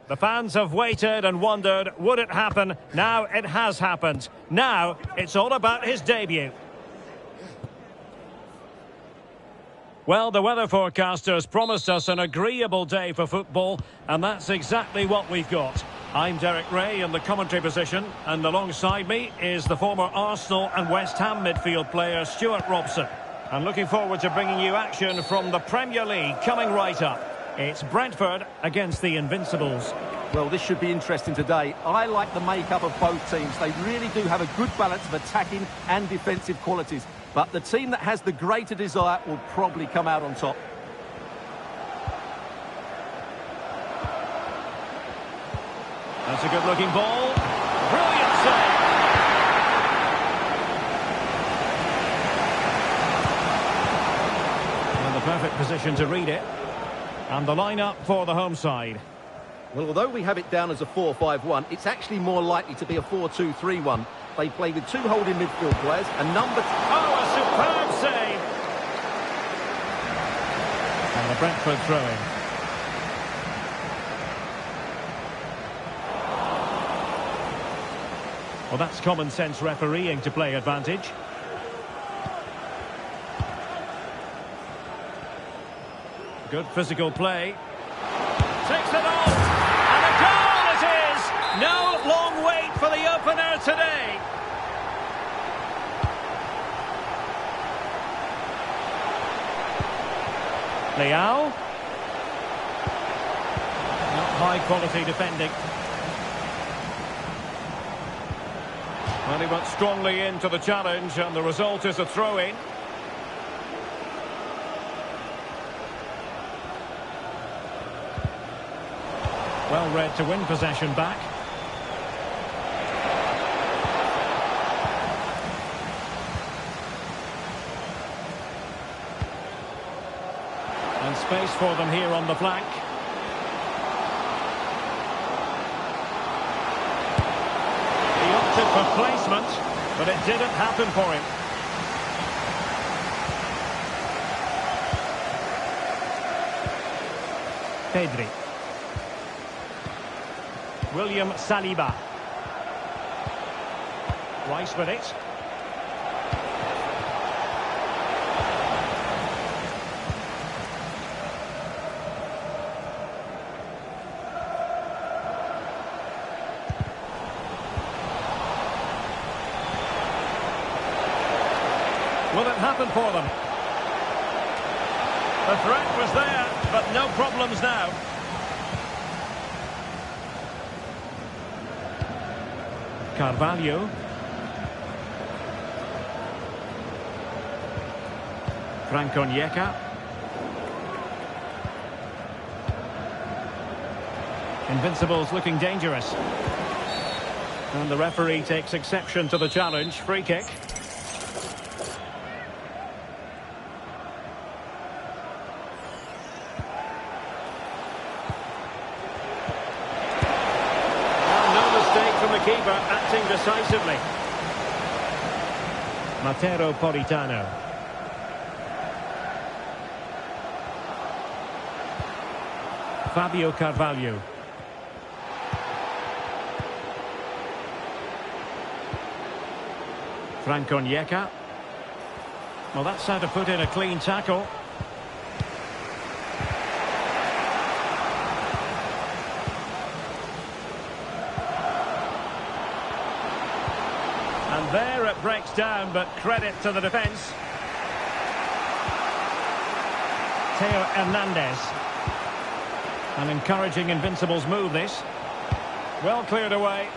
The fans have waited and wondered, would it happen? Now it has happened. Now it's all about his debut. Well, the weather forecasters promised us an agreeable day for football, and that's exactly what we've got. I'm Derek Ray in the commentary position, and alongside me is the former Arsenal and West Ham midfield player Stuart Robson. I'm looking forward to bringing you action from the Premier League coming right up. It's Brentford against the Invincibles. Well, this should be interesting today. I like the makeup of both teams. They really do have a good balance of attacking and defensive qualities. But the team that has the greater desire will probably come out on top. That's a good-looking ball. Brilliant save. And the perfect position to read it. And the lineup for the home side. Well, although we have it down as a 4-5-1, it's actually more likely to be a 4-2-3-1. They play with two holding midfield players and number... Oh, a superb save! And the Brentford throw-in. Well, that's common sense refereeing to play advantage. Good physical play. Takes it on. And a goal it is! No long wait for the opener today. Leao. Not high quality defending. Well, he went strongly into the challenge and the result is a throw-in. Well read to win possession back. And space for them here on the flank. He opted for placement, but it didn't happen for him. Pedri. William Saliba. Rice with it. Will it happen for them? The threat was there, but no problems now. Carvalho. Franco Onyeka. Invincibles looking dangerous. And the referee takes exception to the challenge. Free kick. From the keeper, acting decisively. Mateo Politano. Fabio Carvalho. Franco Onyeka. Well, that's how to put in a clean tackle. And there it breaks down, but credit to the defence. Theo Hernandez. An encouraging Invincibles move, this. Well cleared away.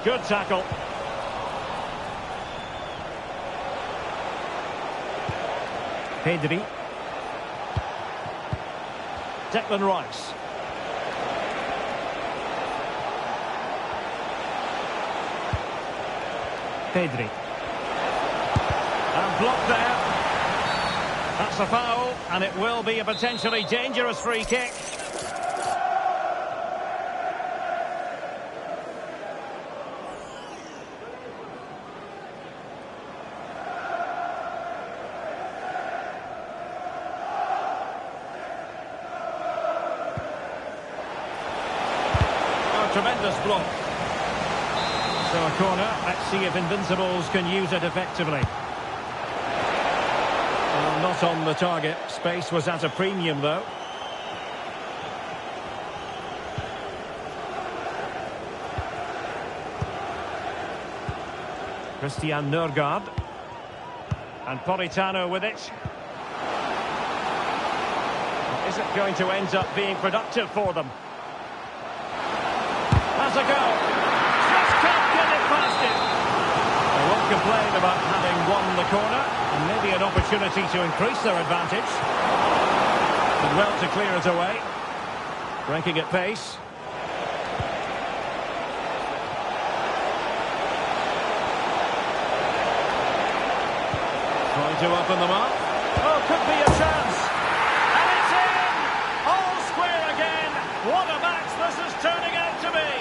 Good tackle. Pedri. Declan Rice. Pedri. And blocked there. That's a foul, and it will be a potentially dangerous free kick. Tremendous block. So a corner. Let's see if Invincibles can use it effectively. Well, not on the target. Space was at a premium, though. Christian Nørgaard. And Politano with it. Is it going to end up being productive for them? Has a go. Just can't get it past it. They won't complain about having won the corner, and maybe an opportunity to increase their advantage. Did well to clear it away. Breaking at pace. Trying to open them up. Oh, could be a chance. And it's in! All square again. What a match this is turning out to be.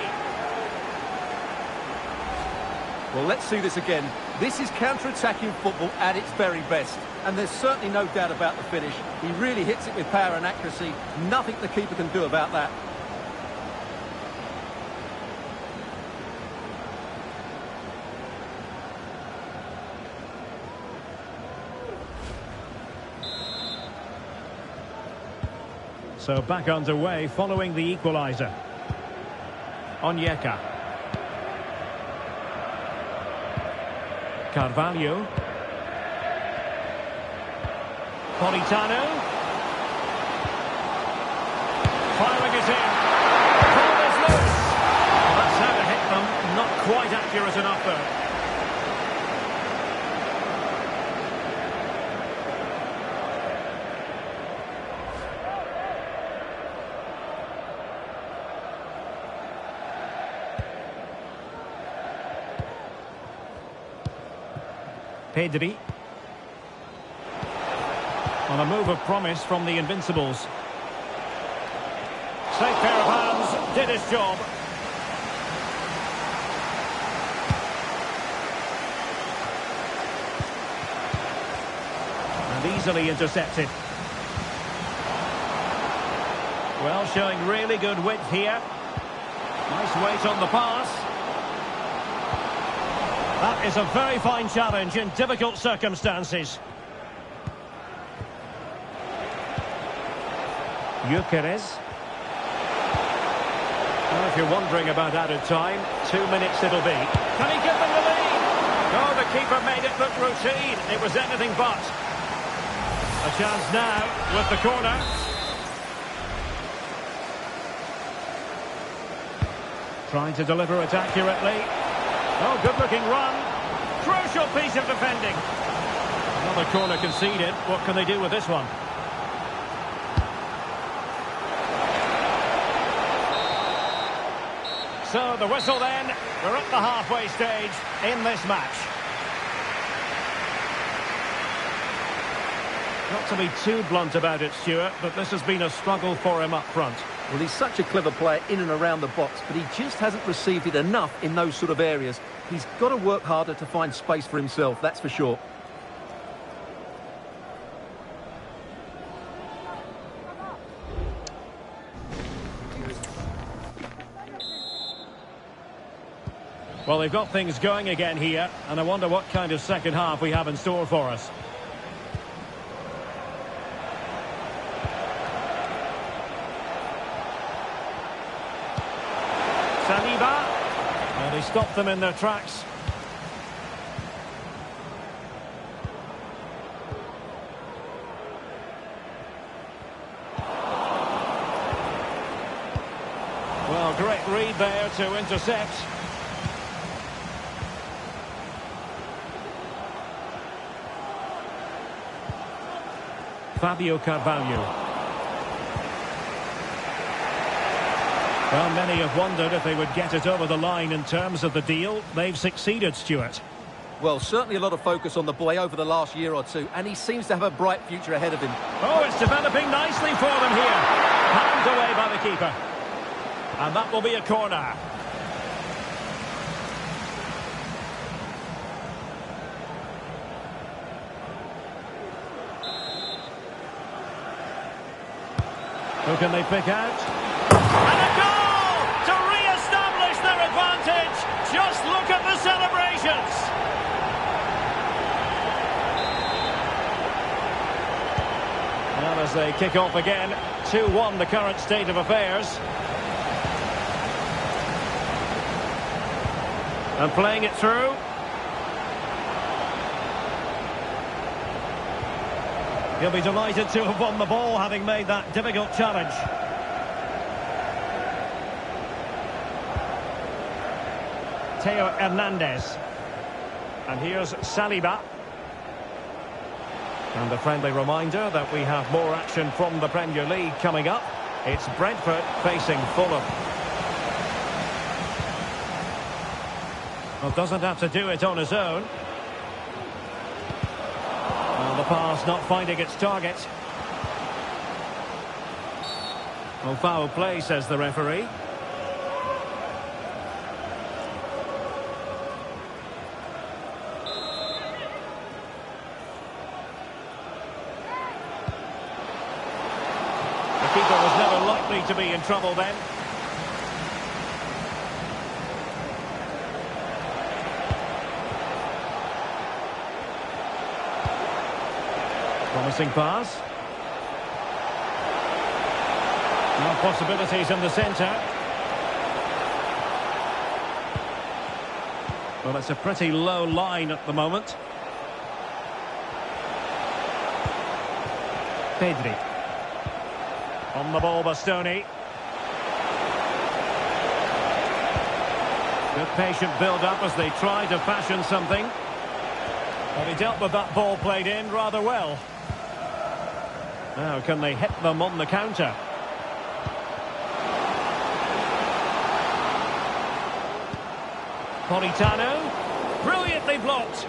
Well, let's see this again. This is counter-attacking football at its very best. And there's certainly no doubt about the finish. He really hits it with power and accuracy. Nothing the keeper can do about that. So back underway following the equaliser. Onyeka. Carvalho. Politano. Firing it in. The ball is loose. Well, that's how to hit them. Not quite accurate enough though. Pedri. On a move of promise from the Invincibles. Safe pair of hands, did his job. And easily intercepted. Well, showing really good width here. Nice weight on the pass. That is a very fine challenge in difficult circumstances. Gyökeres. Well, if you're wondering about added time, 2 minutes it'll be. Can he give them the lead? No, the keeper made it look routine. It was anything but. A chance now with the corner. Trying to deliver it accurately. Oh, good-looking run. Crucial piece of defending. Another corner conceded. What can they do with this one? So, the whistle then. We're at the halfway stage in this match. Not to be too blunt about it, Stuart, but this has been a struggle for him up front. Well, he's such a clever player in and around the box, but he just hasn't received it enough in those sort of areas. He's got to work harder to find space for himself, that's for sure. Well, they've got things going again here, and I wonder what kind of second half we have in store for us. Saliba. And he stopped them in their tracks. Well, great read there to intercept. Fabio Carvalho. Well, many have wondered if they would get it over the line in terms of the deal. They've succeeded, Stuart. Well, certainly a lot of focus on the boy over the last year or two, and he seems to have a bright future ahead of him. Oh, it's developing nicely for them here. Handed away by the keeper. And that will be a corner. Who can they pick out? And a goal to re-establish their advantage. Just look at the celebrations. Well, as they kick off again, 2-1 the current state of affairs. And playing it through. He'll be delighted to have won the ball, having made that difficult challenge. Theo Hernandez. And here's Saliba. And a friendly reminder that we have more action from the Premier League coming up. It's Brentford facing Fulham. Well, doesn't have to do it on his own. Well, the pass not finding its target. Well, foul play, says the referee. The keeper was never likely to be in trouble then. Promising pass. Now possibilities in the centre. Well, it's a pretty low line at the moment. Pedri. On the ball, Bastoni. Good patient build-up as they try to fashion something. Well, he dealt with that ball played in rather well. Now, can they hit them on the counter? Politano, brilliantly blocked.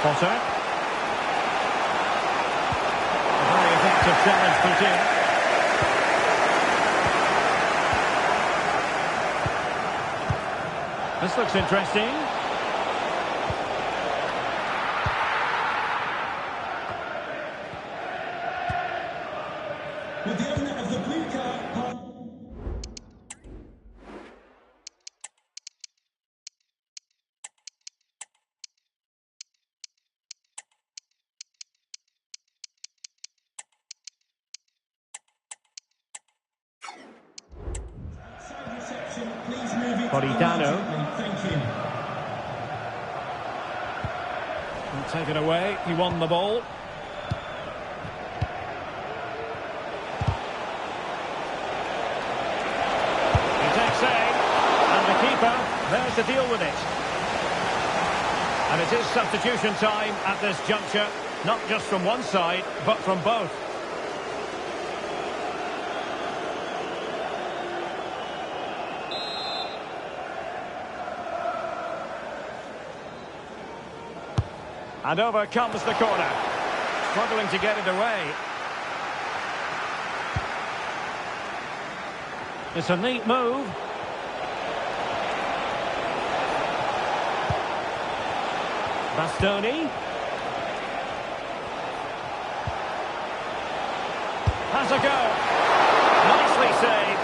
Potter. A very effective challenge put in. This looks interesting. With the owner of the blue card. Politano. Thank you. And take it away. He won the ball. There's to deal with it. And it is substitution time at this juncture, not just from one side, but from both. And over comes the corner. Struggling to get it away. It's a neat move. Bastoni. Has a go. Nicely saved.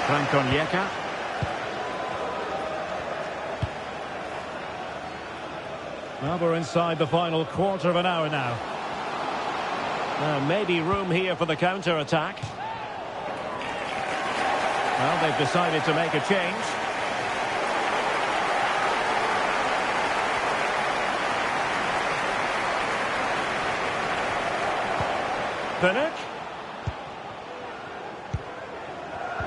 Franconieka. Well, we're inside the final quarter of an hour now. Maybe room here for the counter-attack. Well, they've decided to make a change. Pinnock.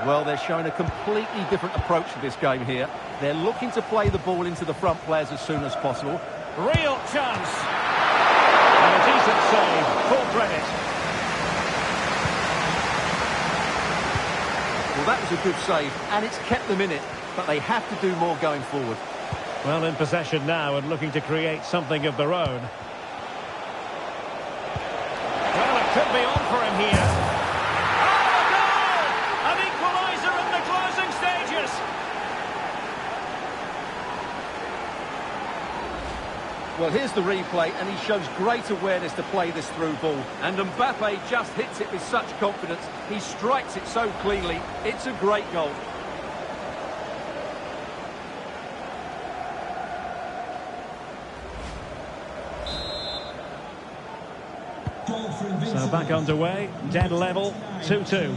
Well, they're showing a completely different approach to this game here. They're looking to play the ball into the front players as soon as possible. Real chance. And a decent save. Full credit. Well, that was a good save, and it's kept them in it, but they have to do more going forward. Well, in possession now and looking to create something of their own. Well, it could be on for him here. Oh, a goal! An equaliser in the closing stages. Well, here's the replay, and he shows great awareness to play this through ball. And Mbappe just hits it with such confidence. He strikes it so cleanly. It's a great goal. So back underway, dead level, 2-2.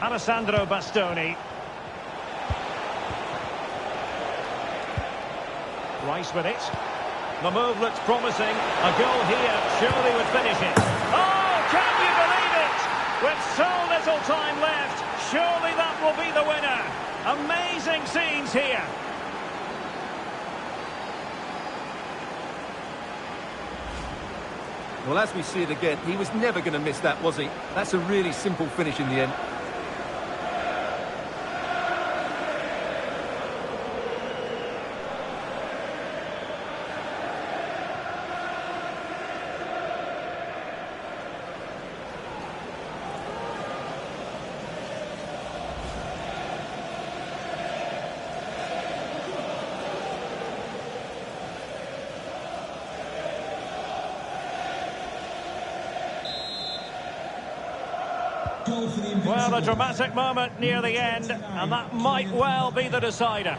Alessandro Bastoni. Rice with it. The move looks promising. A goal here surely would finish it. Oh, can you believe it? With so little time left, surely that will be the winner. Amazing scenes here. Well, as we see it again, he was never going to miss that, was he? That's a really simple finish in the end. Well, a dramatic moment near the end, and that might well be the decider.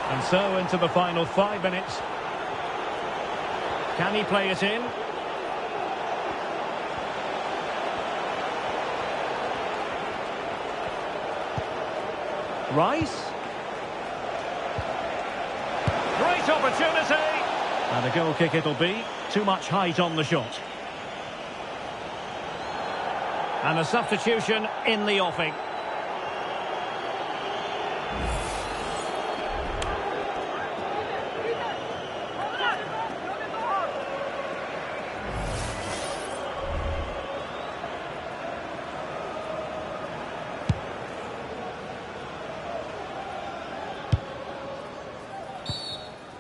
And so into the final 5 minutes. Can he play it in? Rice. Great opportunity. And a goal kick it'll be. Too much height on the shot. And a substitution in the offing.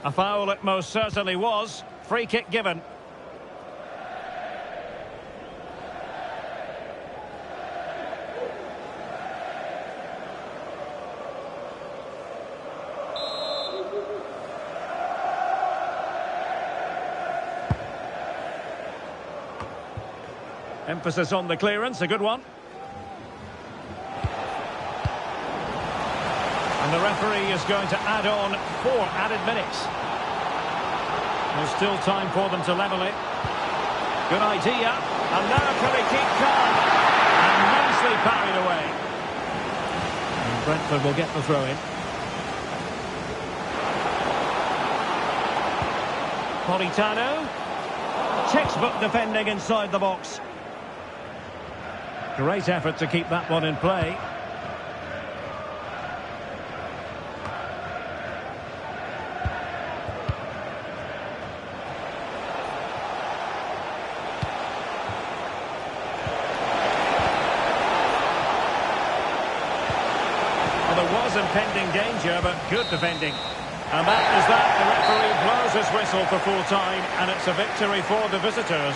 A foul it most certainly was. Free kick given. Emphasis on the clearance, a good one. And the referee is going to add on 4 added minutes. There's still time for them to level it. Good idea. And now can they keep calm? And nicely parried away. And Brentford will get the throw-in. Politano. Textbook defending inside the box. Great effort to keep that one in play. Well, there was impending danger, but good defending. And that is that. The referee blows his whistle for full time, and it's a victory for the visitors.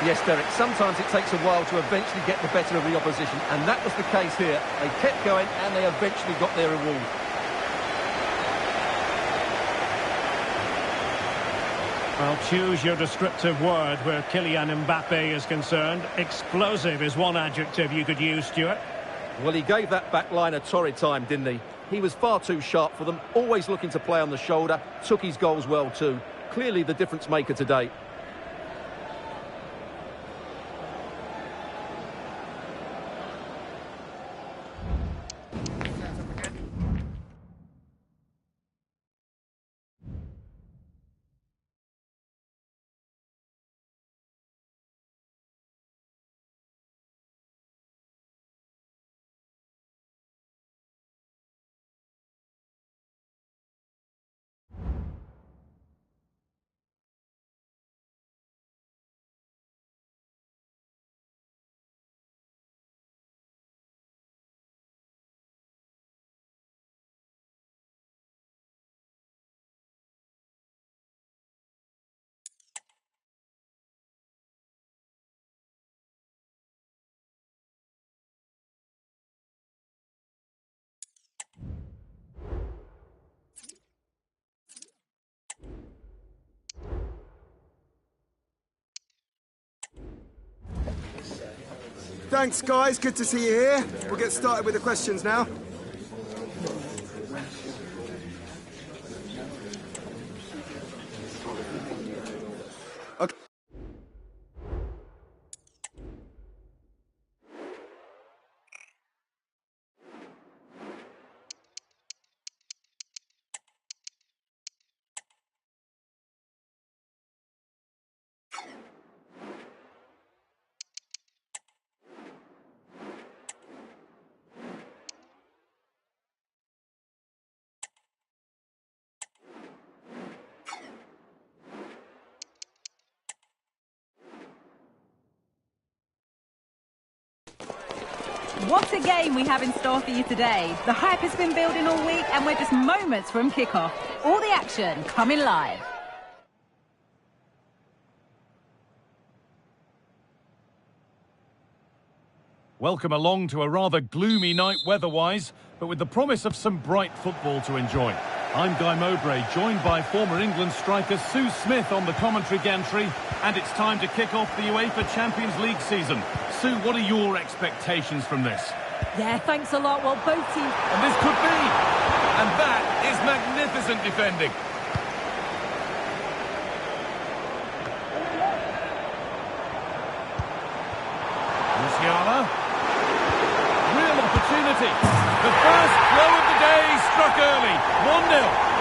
Yes, Derek, sometimes it takes a while to eventually get the better of the opposition, and that was the case here. They kept going, and they eventually got their reward. Well, choose your descriptive word where Kylian Mbappe is concerned. Explosive is one adjective you could use, Stuart. Well, he gave that back line a torrid time, didn't he? He was far too sharp for them, always looking to play on the shoulder, took his goals well too. Clearly the difference maker today. Thanks, guys. Good to see you here. We'll get started with the questions now. Okay. What a game we have in store for you today. The hype has been building all week and we're just moments from kickoff. All the action coming live. Welcome along to a rather gloomy night weather-wise, but with the promise of some bright football to enjoy. I'm Guy Mowbray, joined by former England striker Sue Smith on the commentary gantry, and it's time to kick off the UEFA Champions League season. Sue, what are your expectations from this? Yeah, thanks a lot. Well, both teams... And this could be! And that is magnificent defending. Musiala. Real opportunity. The first blow of the day struck early. 1-0.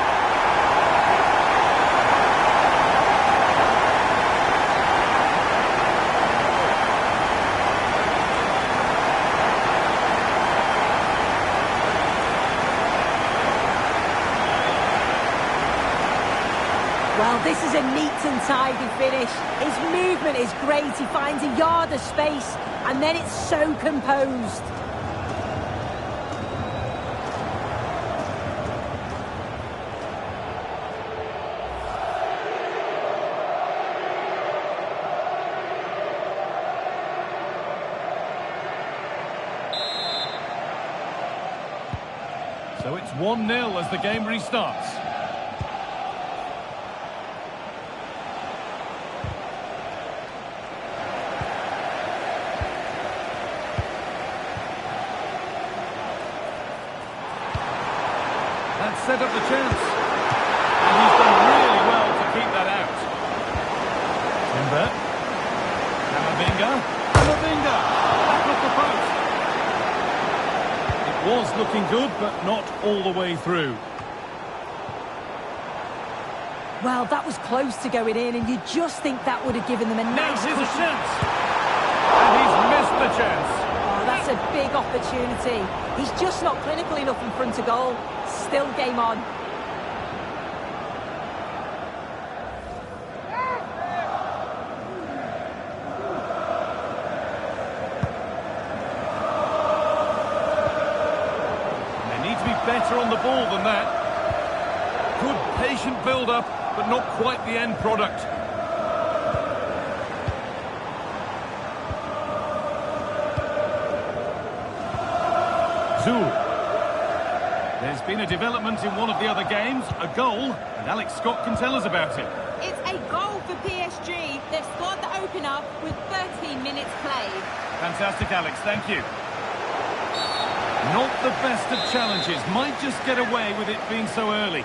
Well, this is a neat and tidy finish. His movement is great. He finds a yard of space, and then it's so composed. So it's 1-0 as the game restarts. That set up the chance. And he's done really well to keep that out. Timber. Camavinga. Back off the post. It was looking good, but not all the way through. Well, that was close to going in, and you just think that would have given them a Now nice here's a cushion. chance. And he's missed the chance. Oh, that's a big opportunity. He's just not clinical enough in front of goal. Still game on. They need to be better on the ball than that. Good patient build-up, but not quite the end product. Zul. There's been a development in one of the other games, a goal, and Alex Scott can tell us about it. It's a goal for PSG. They've scored the opener with 13 minutes played. Fantastic, Alex, thank you. Not the best of challenges, might just get away with it being so early.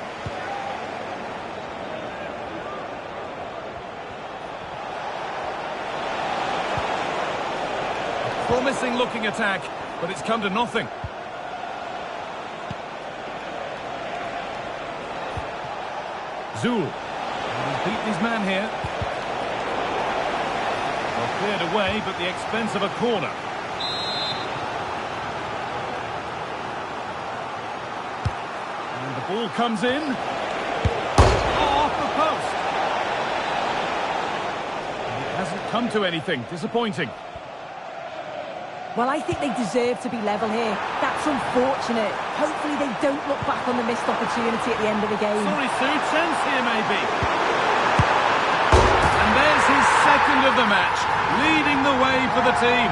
A promising looking attack, but it's come to nothing. Zul. He's beaten his man here. Well, cleared away, but the expense of a corner. And the ball comes in. Oh, off the post. And it hasn't come to anything. Disappointing. Well, I think they deserve to be level here. That's unfortunate. Hopefully they don't look back on the missed opportunity at the end of the game. Sorry, Sue, chance here maybe. And there's his second of the match, leading the way for the team.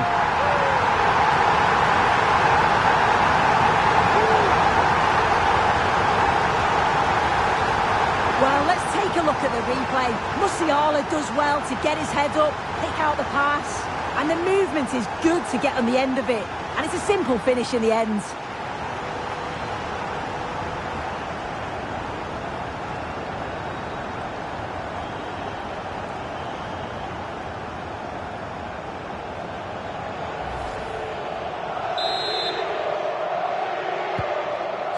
Well, let's take a look at the replay. Musiala does well to get his head up, pick out the pass. And the movement is good to get on the end of it. And it's a simple finish in the end.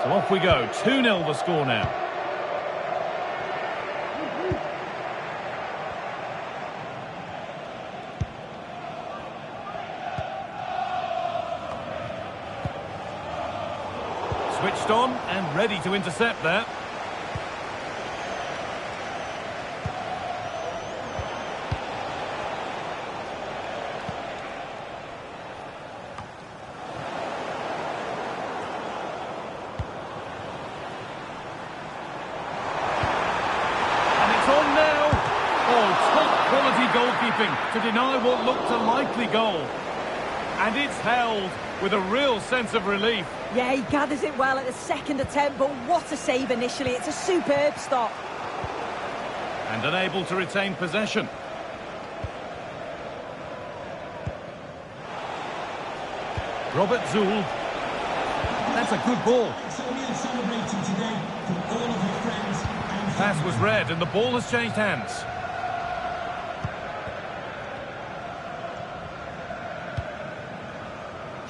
So off we go. 2-0 the score now. Switched on and ready to intercept there. And it's on now. Oh, top quality goalkeeping to deny what looked a likely goal. And it's held with a real sense of relief. Yeah, he gathers it well at the second attempt, but what a save initially. It's a superb stop. And unable to retain possession. Robert Zool. That's a good ball. So we are celebrating today for all of your friends and Pass was read and the ball has changed hands.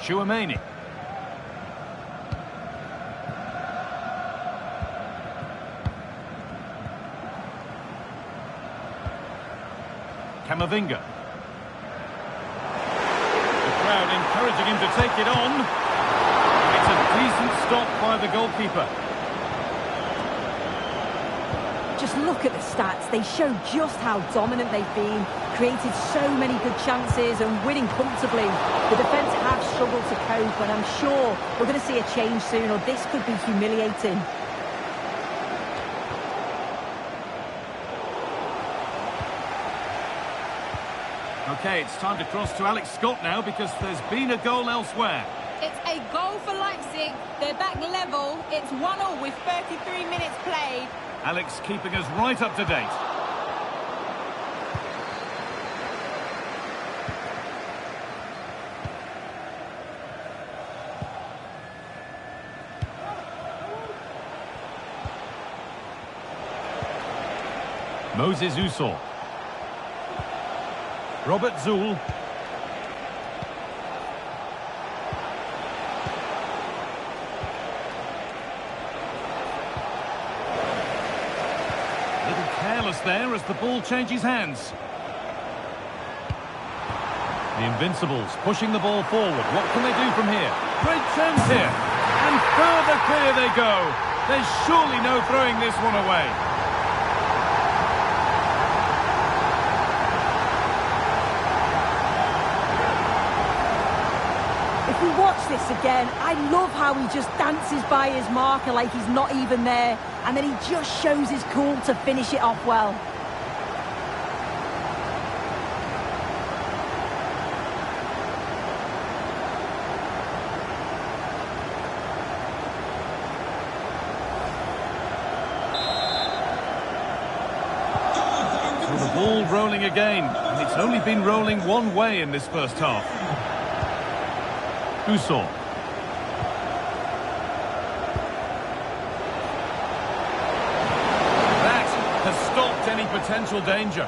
Chouameni. Camavinga. The crowd encouraging him to take it on. It's a decent stop by the goalkeeper. Just look at the stats. They show just how dominant they've been. Created so many good chances and winning comfortably. The defence have struggled to cope, and I'm sure we're going to see a change soon, or this could be humiliating. Okay, it's time to cross to Alex Scott now because there's been a goal elsewhere. It's a goal for Leipzig. They're back level. It's 1-1 with 33 minutes played. Alex keeping us right up to date. Moses Usor. Robert Zool. Careless there as the ball changes hands. The Invincibles pushing the ball forward. What can they do from here? Great chance here. And further clear they go. There's surely no throwing this one away. If we watch this again, I love how he just dances by his marker like he's not even there, and then he just shows his cool to finish it off well. So the ball rolling again, and it's only been rolling one way in this first half. Usor. That has stopped any potential danger.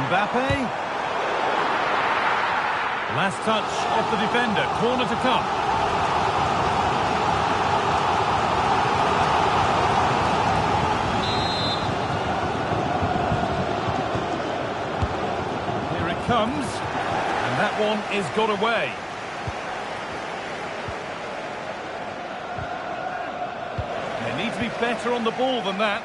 Mbappe. Last touch off the defender. Corner to come. Comes, and that one is got away. They need to be better on the ball than that.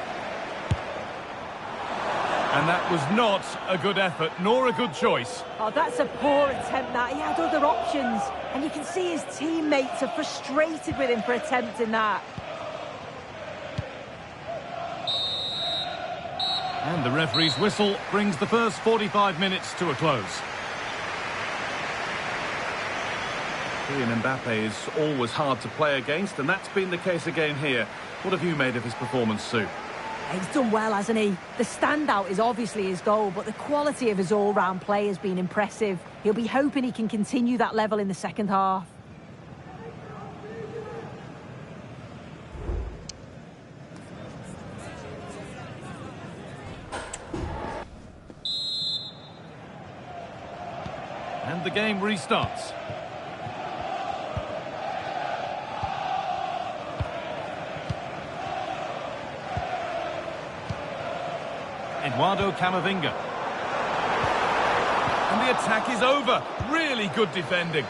And that was not a good effort, nor a good choice. Oh, that's a poor attempt, that. He had other options, and you can see his teammates are frustrated with him for attempting that. And the referee's whistle brings the first 45 minutes to a close. Kylian Mbappe is always hard to play against, and that's been the case again here. What have you made of his performance, Sue? He's done well, hasn't he? The standout is obviously his goal, but the quality of his all-round play has been impressive. He'll be hoping he can continue that level in the second half. And the game restarts. Eduardo Camavinga. And the attack is over. Really good defending.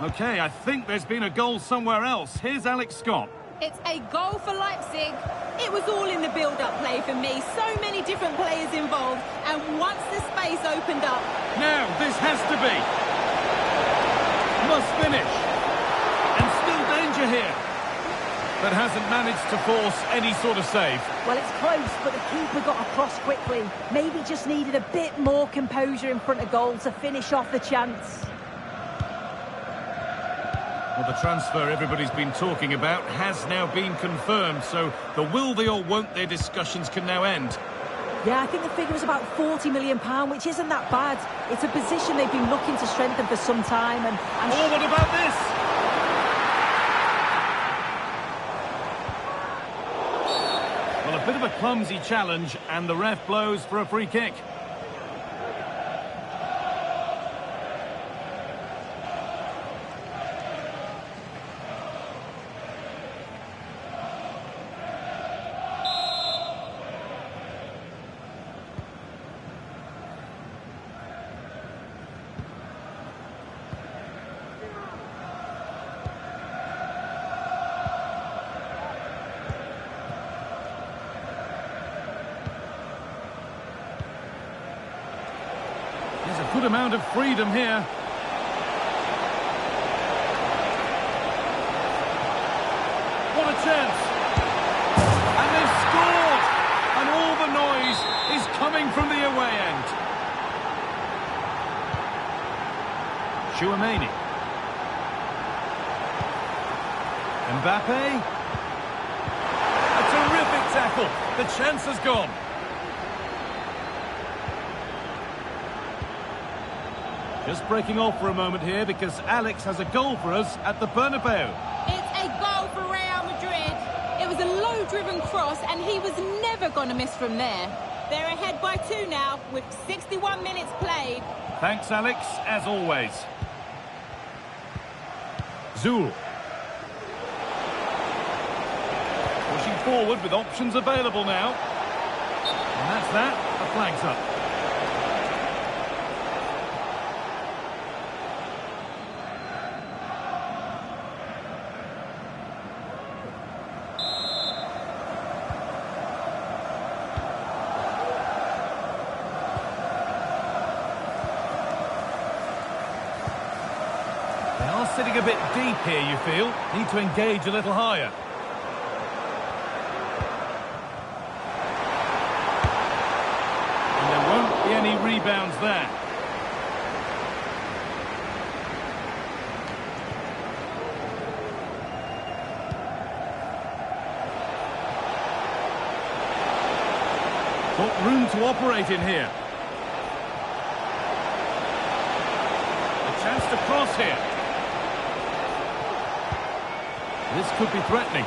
Okay, I think there's been a goal somewhere else. Here's Alex Scott. It's a goal for Leipzig. It was all in the build-up play for me. So many different players involved. And once the space opened up... Now, this has to be. Must finish. And still danger here. But hasn't managed to force any sort of save. Well, it's close, but the keeper got across quickly. Maybe just needed a bit more composure in front of goal to finish off the chance. Well, the transfer everybody's been talking about has now been confirmed, so the will they or won't they discussions can now end. Yeah, I think the figure was about £40 million, which isn't that bad. It's a position they've been looking to strengthen for some time. And oh, what about this? Well, a bit of a clumsy challenge, and the ref blows for a free kick. There's a good amount of freedom here. What a chance! And they've scored! And all the noise is coming from the away end. Chouameni. Mbappe. A terrific tackle. The chance has gone. Just breaking off for a moment here because Alex has a goal for us at the Bernabeu. It's a goal for Real Madrid. It was a low-driven cross and he was never going to miss from there. They're ahead by 2 now with 61 minutes played. Thanks, Alex, as always. Zul. Pushing forward with options available now. And that's that. The flag's up. They are sitting a bit deep here, you feel. Need to engage a little higher. And there won't be any rebounds there. Got room to operate in here. A chance to cross here. This could be threatening.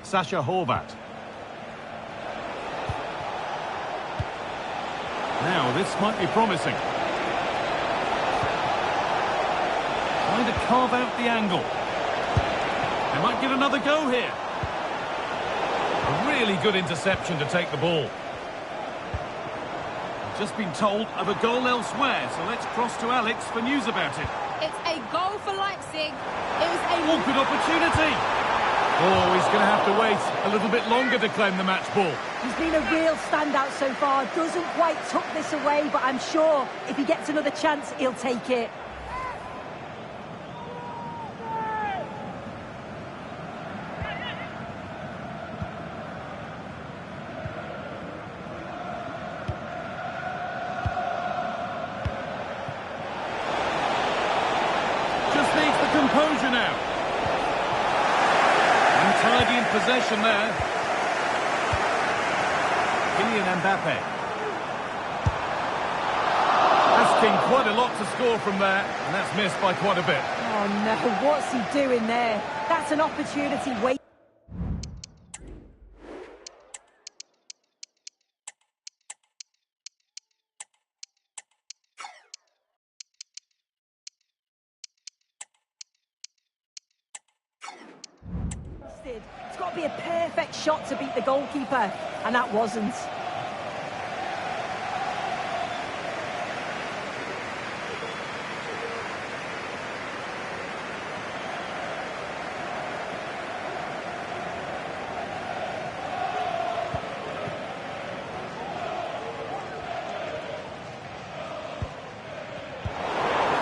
Sasha Horvat. Now, this might be promising. Trying to carve out the angle. They might get another go here. A really good interception to take the ball. Just been told of a goal elsewhere, so let's cross to Alex for news about it. It's a goal for Leipzig. It was a... Oh, good opportunity. Oh, he's going to have to wait a little bit longer to claim the match ball. He's been a real standout so far. Doesn't quite tuck this away, but I'm sure if he gets another chance, he'll take it. Just needs the composure now. Untidy in possession there. Kylian Mbappe. Asking quite a lot to score from there, and that's missed by quite a bit. Oh no, what's he doing there? That's an opportunity waiting. It's got to be a perfect shot to beat the goalkeeper, and that wasn't.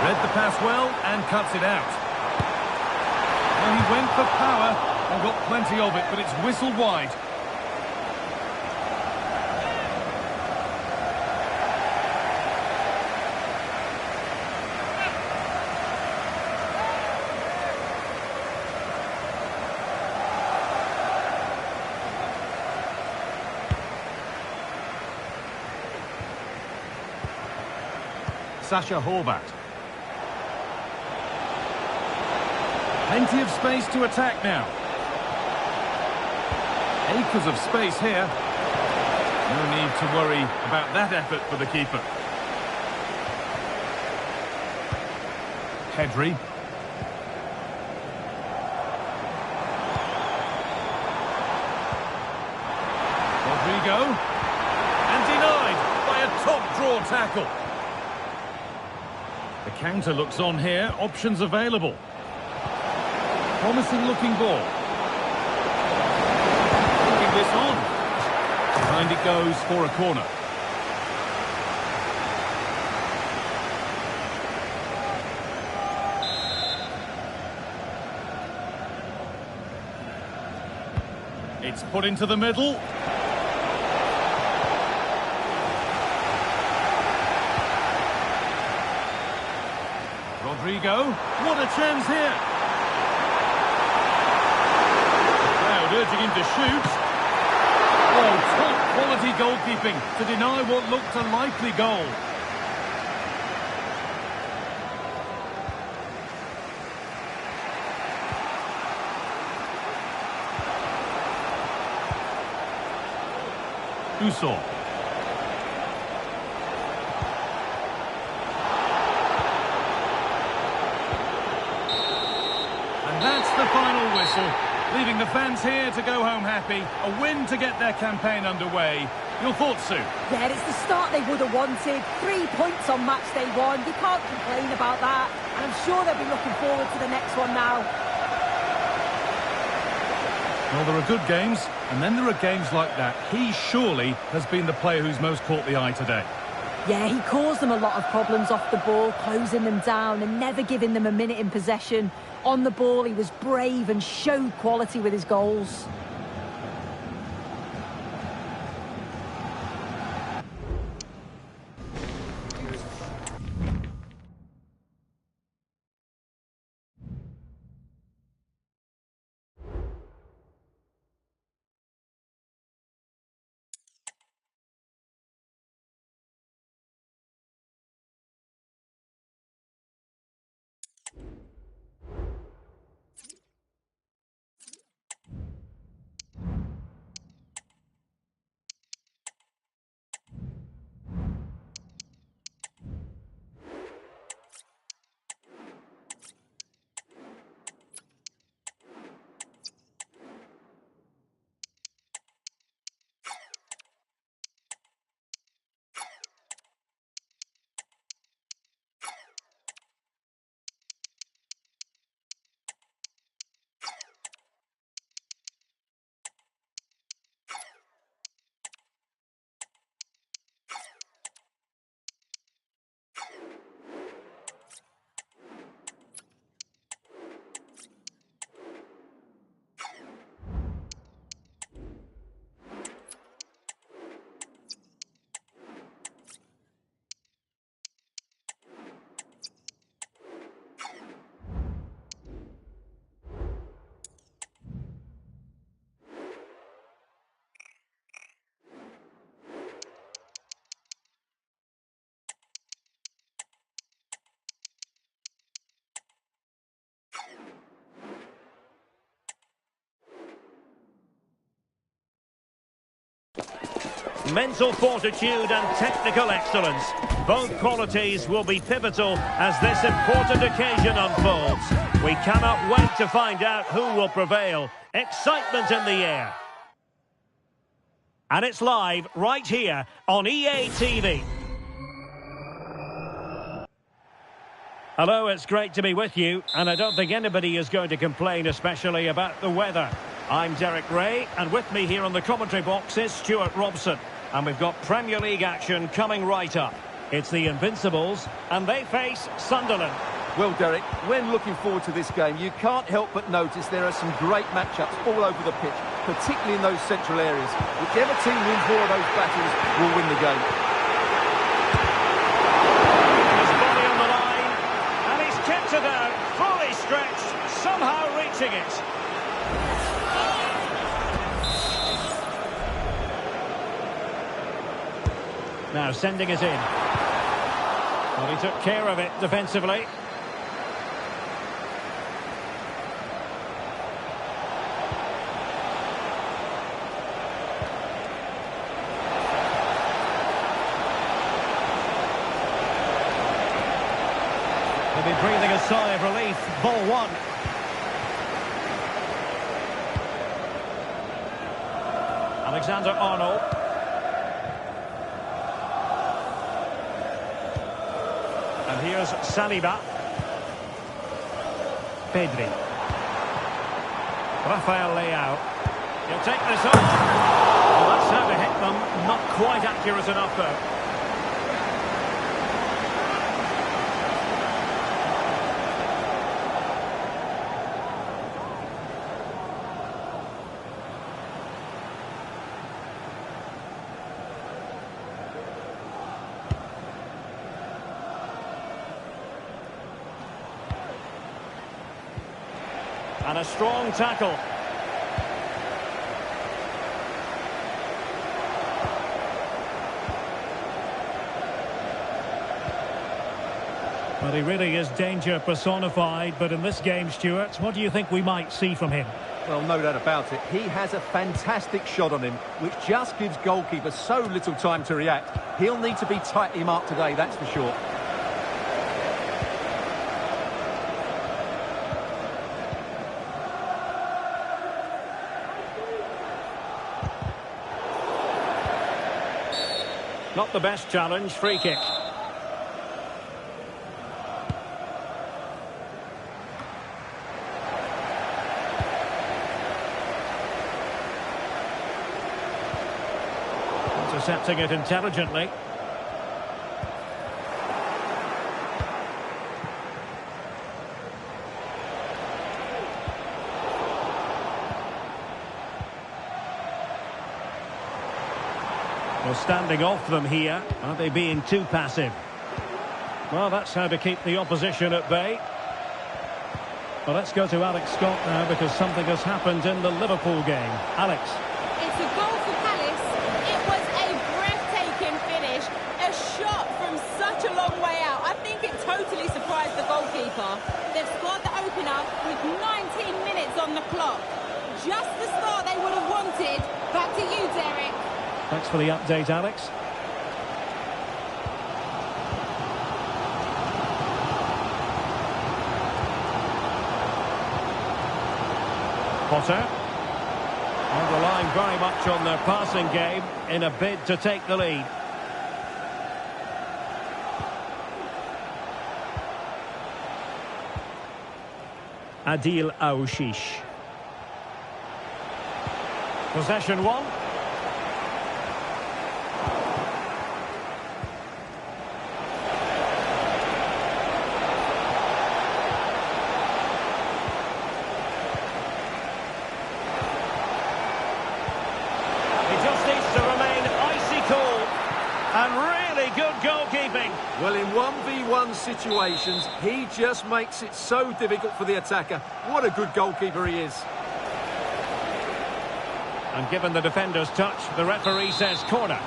Read the pass well and cuts it out. Well, he went for power and got plenty of it, but it's whistled wide. Sasha Horvat. Plenty of space to attack now. Acres of space here. No need to worry about that effort for the keeper. Pedri. Rodrigo. And denied by a top draw tackle. The counter looks on here. Options available. Promising looking ball. Taking this on. Behind it goes for a corner. It's put into the middle. Rodrigo. What a chance here. Urging him to shoot. Oh, top quality goalkeeping to deny what looked a likely goal. Uso. And that's the final whistle. Leaving the fans here to go home happy. A win to get their campaign underway. Your thoughts, Sue? Yeah, it's the start they would have wanted. 3 points on match day one. You can't complain about that. And I'm sure they'll be looking forward to the next one now. Well, there are good games, and then there are games like that. He surely has been the player who's most caught the eye today. Yeah, he caused them a lot of problems off the ball, closing them down and never giving them a minute in possession. On the ball, he was brave and showed quality with his goals. mental fortitude and technical excellence. Both qualities will be pivotal as this important occasion unfolds. We cannot wait to find out who will prevail. Excitement in the air. And it's live right here on EA TV. Hello, it's great to be with you, and I don't think anybody is going to complain especially about the weather. I'm Derek Ray, and with me here on the commentary box is Stuart Robson. And we've got Premier League action coming right up. It's the Invincibles, and they face Sunderland. Well, Derek, when looking forward to this game, you can't help but notice there are some great matchups all over the pitch, particularly in those central areas. Whichever team wins more of those battles will win the game. His body on the line, and he's kept it out, fully stretched, somehow reaching it. Now sending it in. Well, he took care of it defensively. They'll be breathing a sigh of relief. Ball one. Alexander-Arnold. And here's Saliba. Pedri. Rafael Leao. He'll take this on. Well, that's how to hit them. Not quite accurate enough, though. And a strong tackle. Well, he really is danger personified, but in this game, Stuart, what do you think we might see from him? Well, no doubt about it. He has a fantastic shot on him, which just gives goalkeepers so little time to react. He'll need to be tightly marked today, that's for sure. Not the best challenge, free kick. Intercepting it intelligently. Well, standing off them here. Are they being too passive? Well, that's how to keep the opposition at bay. Well, let's go to Alex Scott now, because something has happened in the Liverpool game. Alex. It's a goal for Palace. It was a breathtaking finish. A shot from such a long way out. I think it totally surprised the goalkeeper. They've scored the opener with 19 minutes on the clock. Just the start they would have wanted. Back to you, Derek. Thanks for the update, Alex. Potter. And relying very much on their passing game in a bid to take the lead. Adil Aouchiche. Possession one. Well, in 1v1 situations, he just makes it so difficult for the attacker. What a good goalkeeper he is. And given the defender's touch, the referee says corner.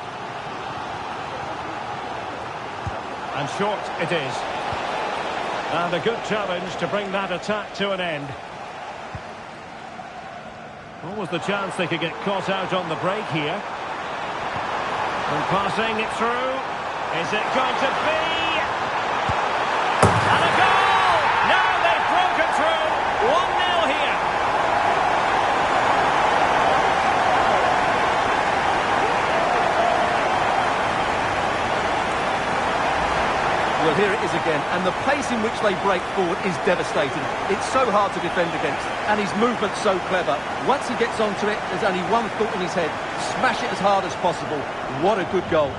And short it is. And a good challenge to bring that attack to an end. What was the chance they could get caught out on the break here? And passing it through. Is it going to be? And a goal! Now they've broken through. 1-0 here. Well, here it is again, and the pace in which they break forward is devastating. It's so hard to defend against, and his movement's so clever. Once he gets onto it, there's only one thought in his head: smash it as hard as possible. What a good goal.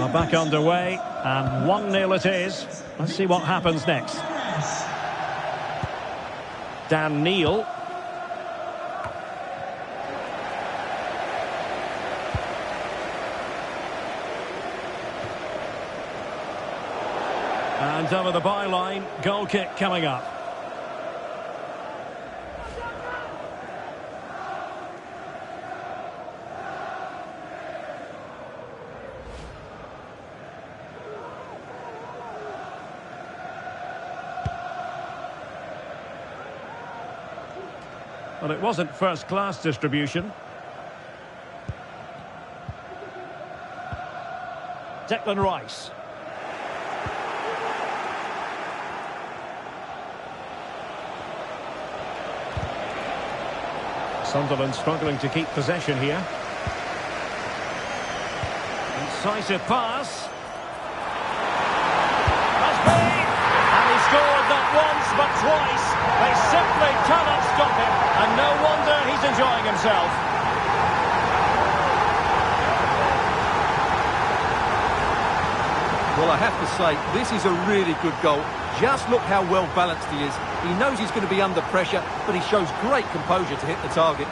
Are back underway, and 1-0 it is. Let's see what happens next. Dan Neil. And over the byline, goal kick coming up. Well, it wasn't first-class distribution. Declan Rice. Sunderland struggling to keep possession here. Incisive pass. Must be! And he scored not once but twice. They simply cannot stop him. And no wonder he's enjoying himself. Well, I have to say, this is a really good goal. Just look how well balanced he is. He knows he's going to be under pressure, but he shows great composure to hit the target.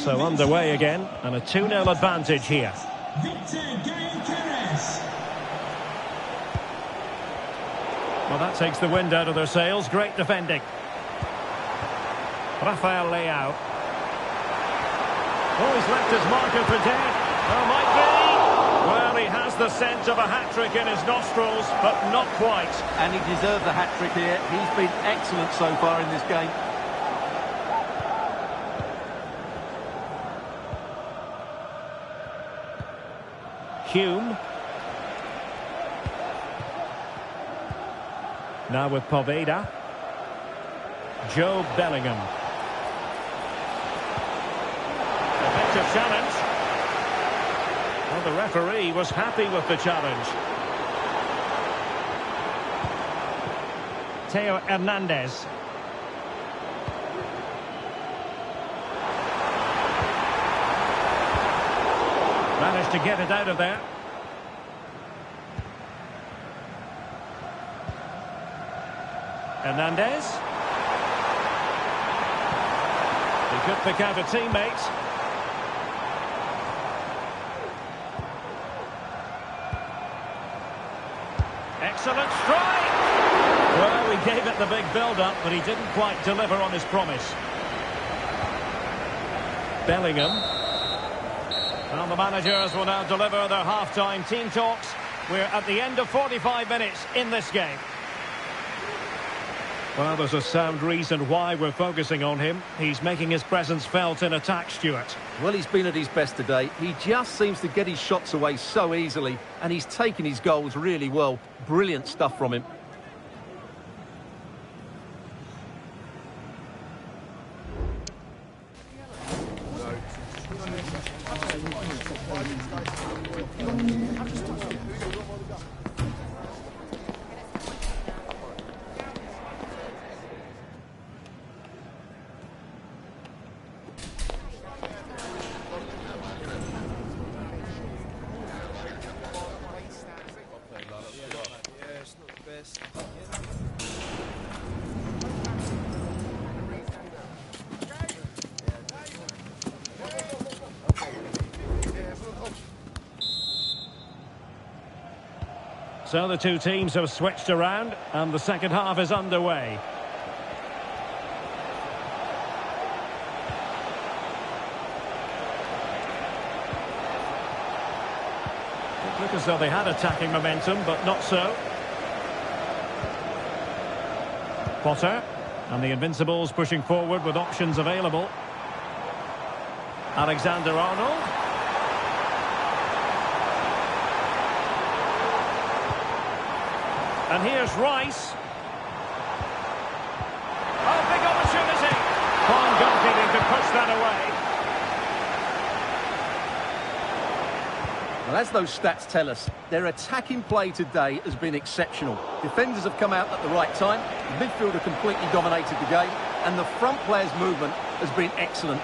So underway again, and a 2-0 advantage here. Well, that takes the wind out of their sails. Great defending. Rafael Leao. Oh, he's left his marker for dead. Oh, might be. Well, he has the scent of a hat-trick in his nostrils, but not quite. And he deserved the hat-trick here. He's been excellent so far in this game. Hume. Now with Poveda. Joe Bellingham. Effective challenge. Well, the referee was happy with the challenge. Theo Hernandez. Managed to get it out of there. Hernandez. He could pick out a teammate. Excellent strike! Well, he gave it the big build-up, but he didn't quite deliver on his promise. Bellingham. Well, the managers will now deliver their half-time team talks. We're at the end of 45 minutes in this game. Well, there's a sound reason why we're focusing on him. He's making his presence felt in attack, Stuart. Well, he's been at his best today. He just seems to get his shots away so easily, and he's taken his goals really well. Brilliant stuff from him. So the two teams have switched around and the second half is underway. It looked as though they had attacking momentum, but not so. Potter, and the Invincibles pushing forward with options available. Alexander-Arnold. And here's Rice. Oh, big opportunity. Fine goalkeeping to push that away. Well, as those stats tell us, their attacking play today has been exceptional. Defenders have come out at the right time, the midfielder completely dominated the game, and the front player's movement has been excellent.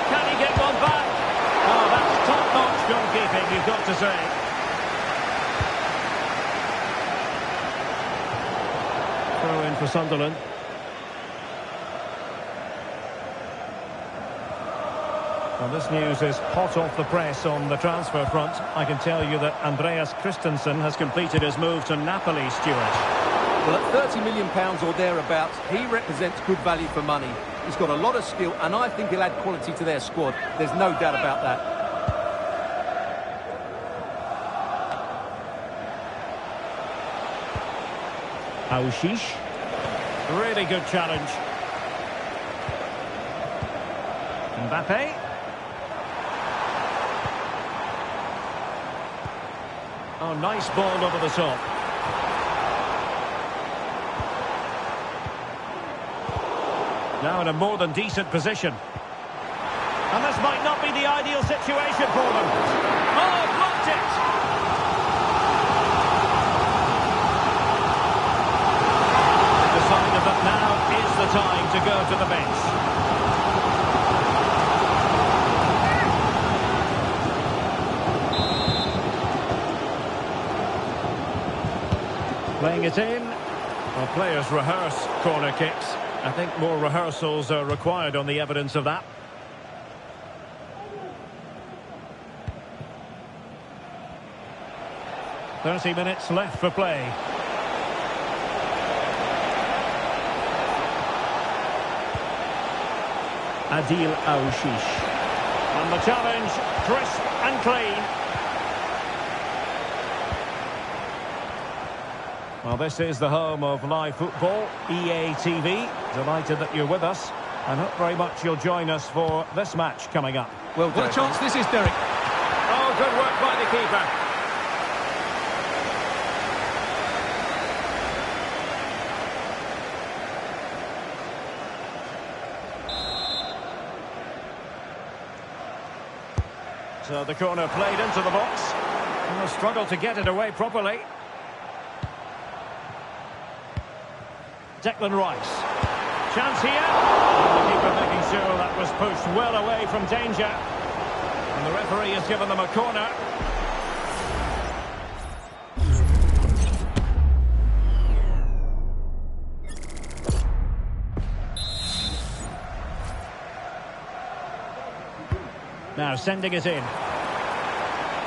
Can he get one back? Oh, that's top-notch goalkeeping, you've got to say. Throw in for Sunderland. Well, this news is hot off the press on the transfer front. I can tell you that Andreas Christensen has completed his move to Napoli, Stuart. Well, at £30 million or thereabouts, he represents good value for money. He's got a lot of skill, and I think he'll add quality to their squad. There's no doubt about that. Aushish. Really good challenge. Mbappe. Oh, nice ball over the top. Now in a more than decent position. And this might not be the ideal situation for them. Oh, blocked it! Decided that now is the time to go to the bench. Playing it in. Well, players rehearse corner kicks. I think more rehearsals are required on the evidence of that. "30 minutes left for play. Adil Aushish. And the challenge, crisp and clean. Well, this is the home of live football, EA TV. Delighted that you're with us, and hope very much you'll join us for this match coming up. Well, what a chance this is, Derek. Oh, good work by the keeper. So the corner played into the box. And they'll struggle to get it away properly. Declan Rice. Chance here. And the keeper making sure that was pushed well away from danger. And the referee has given them a corner. Now sending it in.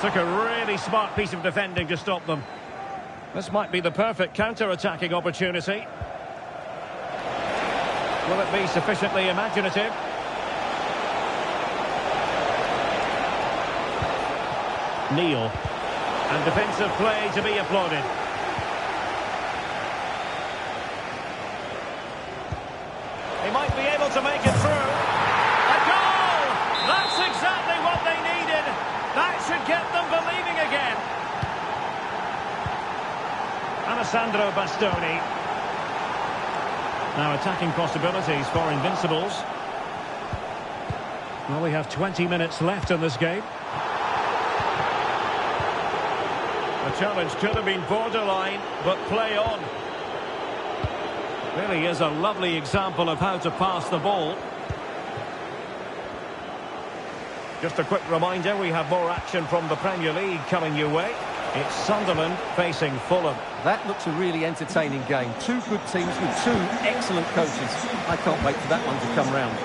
Took a really smart piece of defending to stop them. This might be the perfect counter-attacking opportunity. Will it be sufficiently imaginative? Neil. And defensive play to be applauded. He might be able to make it through. A goal! That's exactly what they needed. That should get them believing again. Alessandro Bastoni. Now attacking possibilities for Invincibles. Well, we have 20 minutes left in this game. The challenge could have been borderline, but play on. Really is a lovely example of how to pass the ball. Just a quick reminder, we have more action from the Premier League coming your way. It's Sunderland facing Fulham. That looks a really entertaining game. Two good teams with two excellent coaches. I can't wait for that one to come round.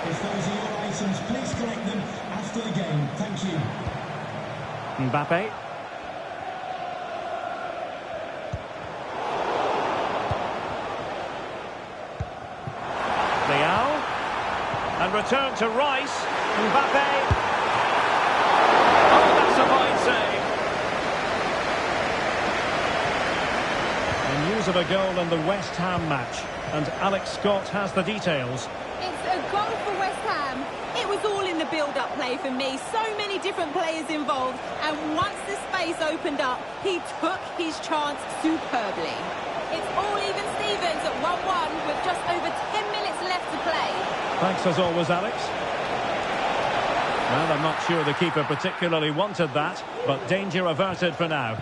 If those are your items, please collect them after the game. Thank you. Mbappe. Leao. And return to Rice. Mbappe. Oh, that's a fine save. And news of a goal in the West Ham match. And Alex Scott has the details. It's a goal for West Ham. It was all in the build-up play for me. So many different players involved. And once the space opened up, he took his chance superbly. It's all even Stevens at 1-1 with just over 10 minutes left to play. Thanks as always, Alex. Well, I'm not sure the keeper particularly wanted that, but danger averted for now.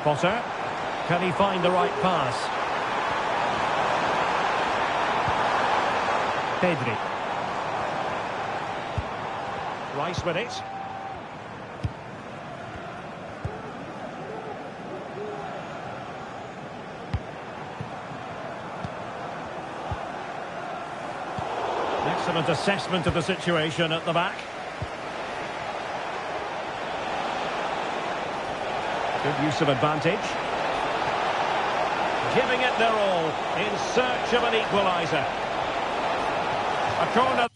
Potter. Can he find the right pass? Pedri. Rice with it. Excellent assessment of the situation at the back. Good use of advantage. Giving it their all in search of an equaliser. A corner.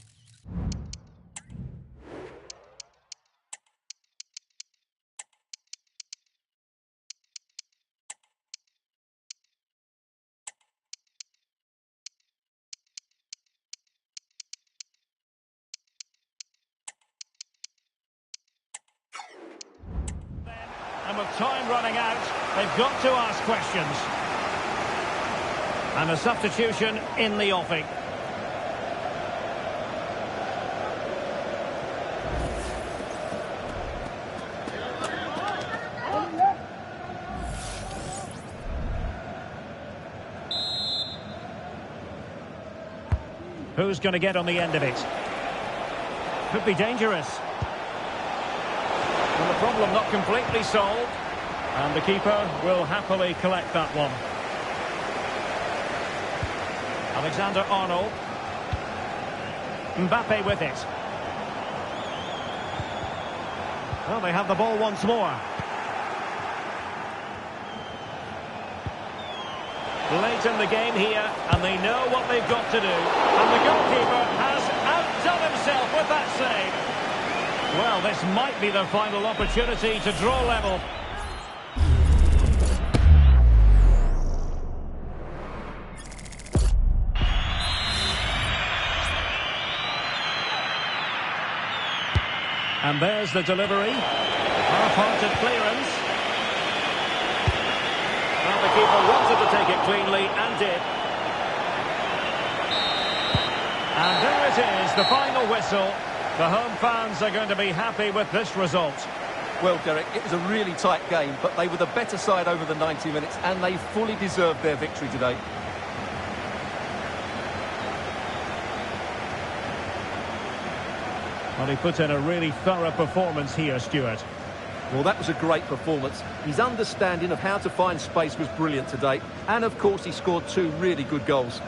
And with time running out, they've got to ask questions. And a substitution in the offing. Who's going to get on the end of it? Could be dangerous. Well, the problem not completely solved. And the keeper will happily collect that one. Alexander-Arnold. Mbappe with it. Well, they have the ball once more. Late in the game here, and they know what they've got to do. And the goalkeeper has outdone himself with that save. Well, this might be their final opportunity to draw level. And there's the delivery. Half-hearted clearance. Well, the keeper wanted to take it cleanly and did. And there it is, the final whistle. The home fans are going to be happy with this result. Well, Derek, it was a really tight game, but they were the better side over the 90 minutes, and they fully deserved their victory today. Well, he put in a really thorough performance here, Stuart. Well, that was a great performance. His understanding of how to find space was brilliant today. And, of course, he scored 2 really good goals.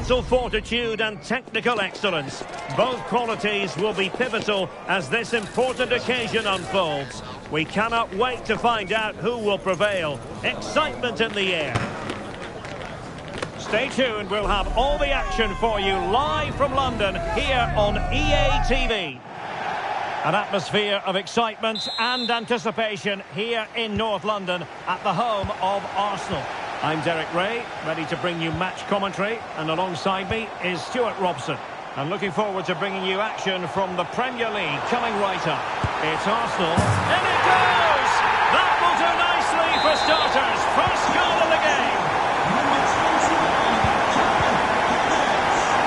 mental fortitude and technical excellence. Both qualities will be pivotal as this important occasion unfolds. We cannot wait to find out who will prevail. Excitement in the air. Stay tuned, we'll have all the action for you live from London here on EA TV. An atmosphere of excitement and anticipation here in North London at the home of Arsenal. I'm Derek Ray, ready to bring you match commentary, and alongside me is Stuart Robson. I'm looking forward to bringing you action from the Premier League coming right up. It's Arsenal, and it goes! That will do nicely for starters. First goal of the game.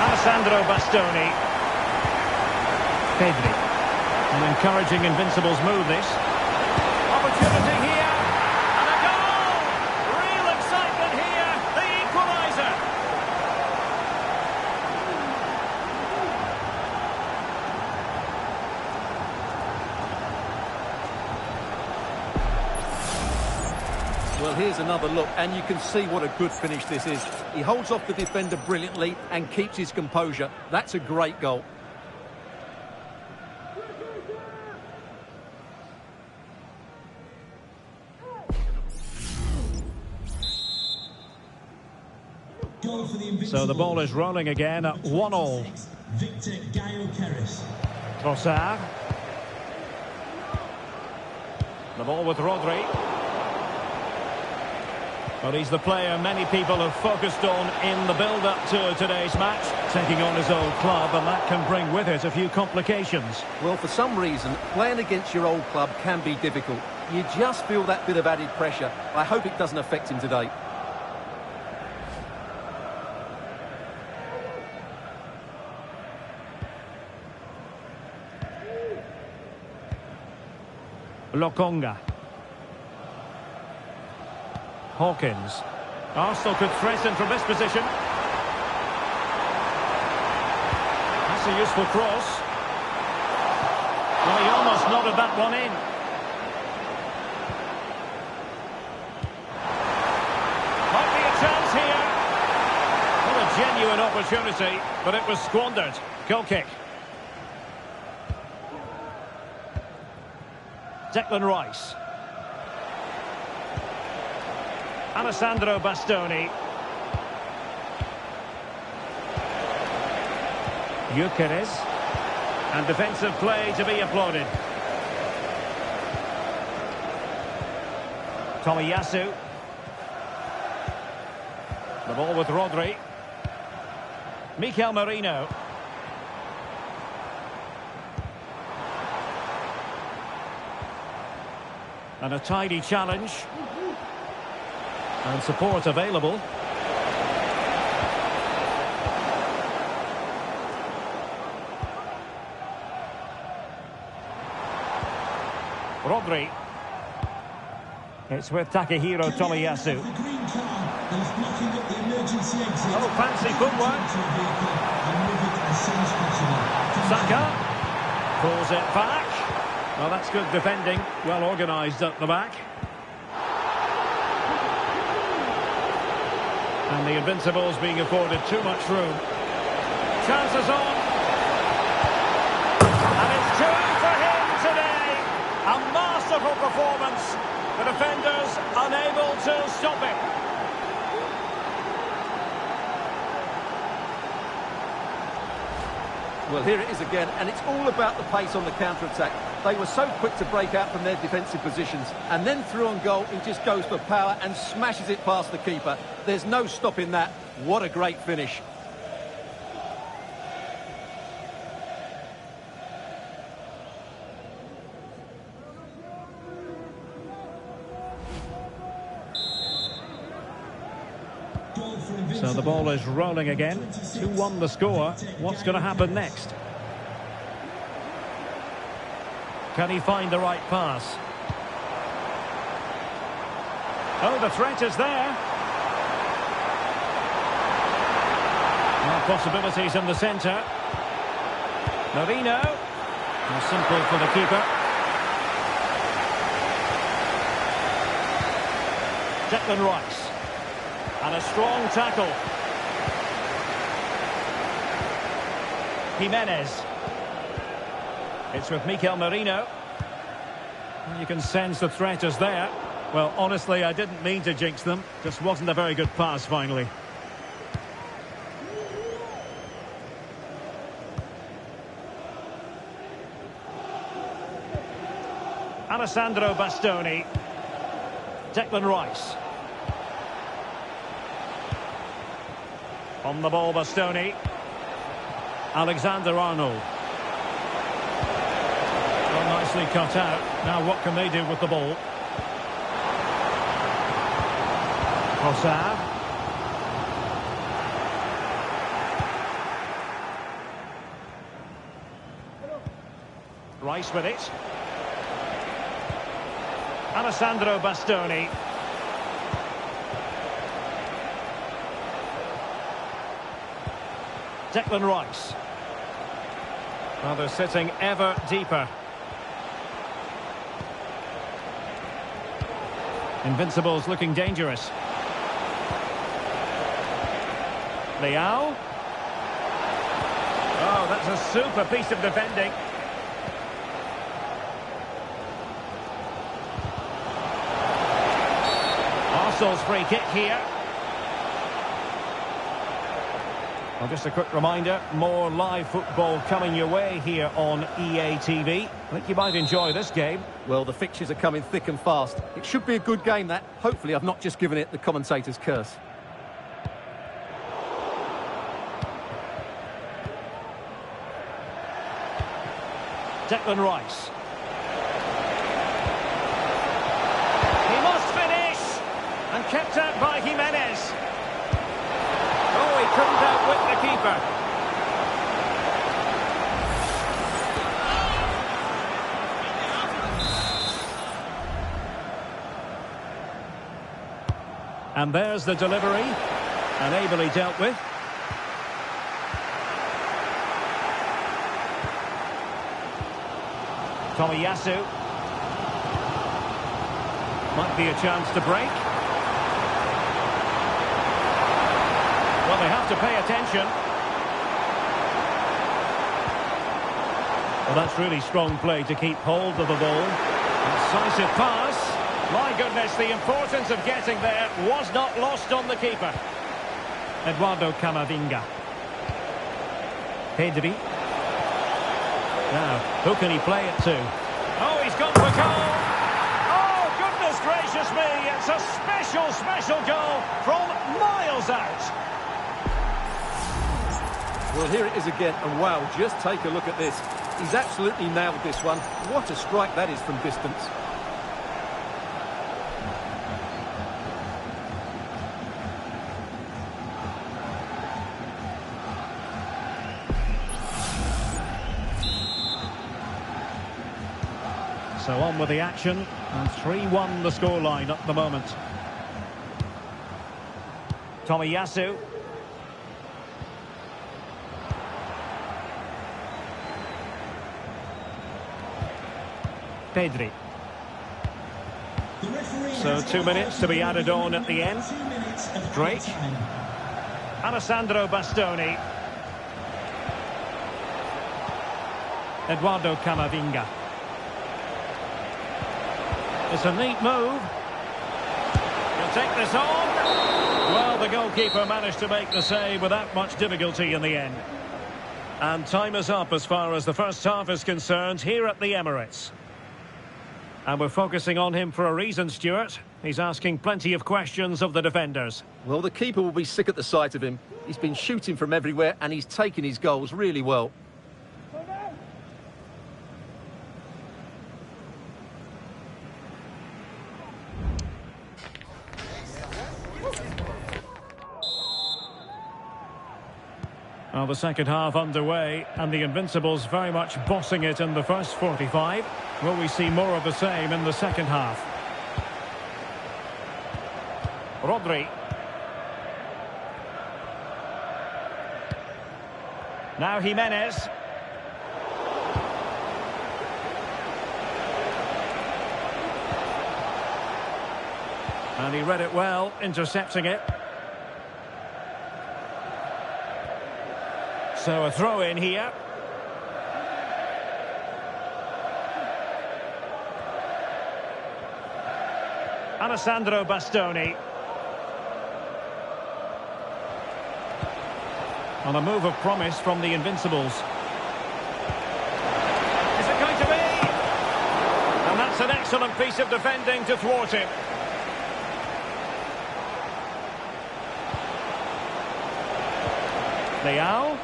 Alessandro Bastoni. Pedri. An encouraging Invincibles move, this. Opportunity here. And a goal! Real excitement here. The equaliser. Well, here's another look, and you can see what a good finish this is. He holds off the defender brilliantly and keeps his composure. That's a great goal. So the ball is rolling again at 1-1. Trossard. The ball with Rodri. Well, he's the player many people have focused on in the build-up to today's match, taking on his old club, and that can bring with it a few complications. Well, for some reason, playing against your old club can be difficult. You just feel that bit of added pressure. I hope it doesn't affect him today. Lokonga. Hawkins. Arsenal could threaten from this position. That's a useful cross. Well, he almost nodded that one in. Might be a chance here. What a genuine opportunity, but it was squandered. Goal kick. Declan Rice. Alessandro Bastoni. Gyökeres. And defensive play to be applauded. Tomiyasu. The ball with Rodri. Mikel Merino. And a tidy challenge. And support available. Rodri. It's with Takehiro Tomiyasu. Oh, fancy footwork. Saka. Pulls it back. Well, that's good defending. Well organised at the back. And the Invincibles being afforded too much room. Chances on. And it's two for him today. A masterful performance. The defenders unable to stop it. Well, here it is again, and it's all about the pace on the counter-attack. They were so quick to break out from their defensive positions, and then through on goal, he just goes for power and smashes it past the keeper. There's no stopping that. What a great finish. So the ball is rolling again. 2-1 the score. What's going to happen next? Can he find the right pass? Oh, the threat is there. Well, possibilities in the centre. Merino. Simple for the keeper. Declan Rice. And a strong tackle. Jimenez. It's with Mikel Merino. You can sense the threat is there. Well, honestly, I didn't mean to jinx them. Just wasn't a very good pass, finally. Alessandro Bastoni. Declan Rice. On the ball, Bastoni. Alexander-Arnold. Well, nicely cut out. Now what can they do with the ball? Trossard. Rice with it. Alessandro Bastoni. Declan Rice. Well, they're sitting ever deeper. Invincibles looking dangerous. Leao. Oh, that's a super piece of defending. Arsenal's free kick here. Well, just a quick reminder, more live football coming your way here on EA TV. I think you might enjoy this game. Well, the fixtures are coming thick and fast. It should be a good game, that. Hopefully I've not just given it the commentator's curse. Declan Rice. He must finish! And kept out by Jimenez. Oh, he couldn't outwit the keeper. And there's the delivery. And ably dealt with. Tomiyasu. Might be a chance to break. Well, they have to pay attention. Well, that's really strong play to keep hold of the ball. Incisive pass. My goodness, the importance of getting there was not lost on the keeper. Eduardo Camavinga. Pedri. Now, who can he play it to? Oh, he's gone for goal! Oh, goodness gracious me! It's a special, special goal from miles out. Well, here it is again, and wow, just take a look at this. He's absolutely nailed this one. What a strike that is from distance. So on with the action, and 3-1 the scoreline at the moment. Tomiyasu. Pedri. So 2 minutes to be added on at the end. Drake. Alessandro Bastoni. Eduardo Camavinga. It's a neat move. He'll take this on. Well, the goalkeeper managed to make the save without much difficulty in the end. And time is up as far as the first half is concerned here at the Emirates. And we're focusing on him for a reason, Stuart. He's asking plenty of questions of the defenders. Well, the keeper will be sick at the sight of him. He's been shooting from everywhere and he's taken his goals really well. Well, the second half underway, and the Invincibles very much bossing it in the first 45. Will we see more of the same in the second half? Rodri. Now Jimenez. And he read it well, intercepting it. So a throw in here. Alessandro Bastoni. On a move of promise from the Invincibles. Is it going to be? And that's an excellent piece of defending to thwart him. Leao.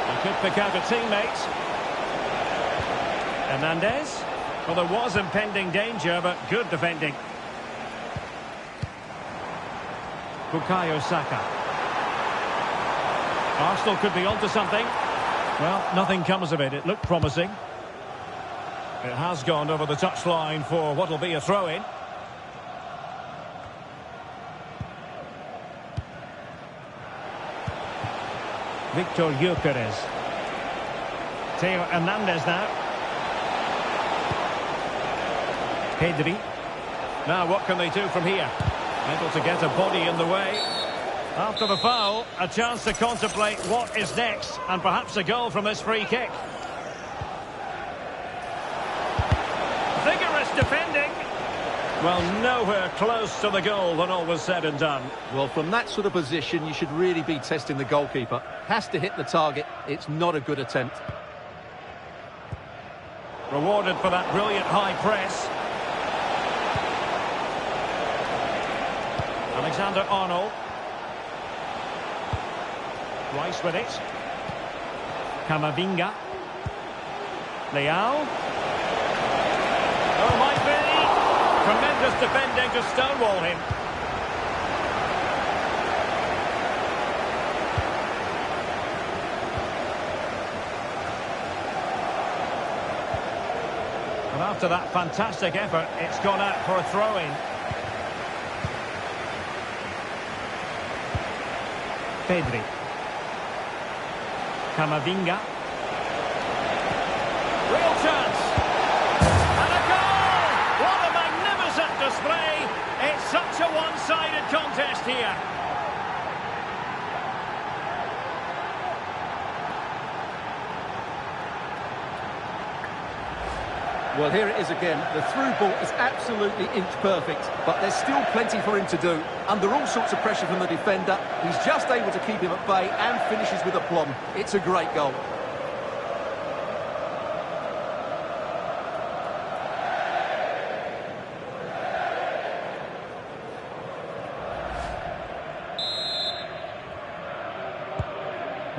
He could pick out a teammate. Hernandez. Well, there was impending danger, but good defending. Bukayo Saka. Arsenal could be onto something. Well, nothing comes of it. It looked promising. It has gone over the touchline for what will be a throw-in. Victor Gyökeres. Theo Hernandez now. Pedri. Now what can they do from here? Able to get a body in the way. After the foul, a chance to contemplate what is next, and perhaps a goal from this free kick. Vigorous defending. Well, nowhere close to the goal when all was said and done. Well, from that sort of position, you should really be testing the goalkeeper. Has to hit the target. It's not a good attempt. Rewarded for that brilliant high press. Alexander-Arnold. Rice with it. Camavinga. Leao. Oh, might be. Tremendous defending to stonewall him. And after that fantastic effort, it's gone out for a throw-in. Pedri. Camavinga. Real chance. And a goal! What a magnificent display. It's such a one-sided contest here. Well, here it is again. The through ball is absolutely inch perfect, but there's still plenty for him to do. Under all sorts of pressure from the defender, he's just able to keep him at bay and finishes with aplomb. It's a great goal.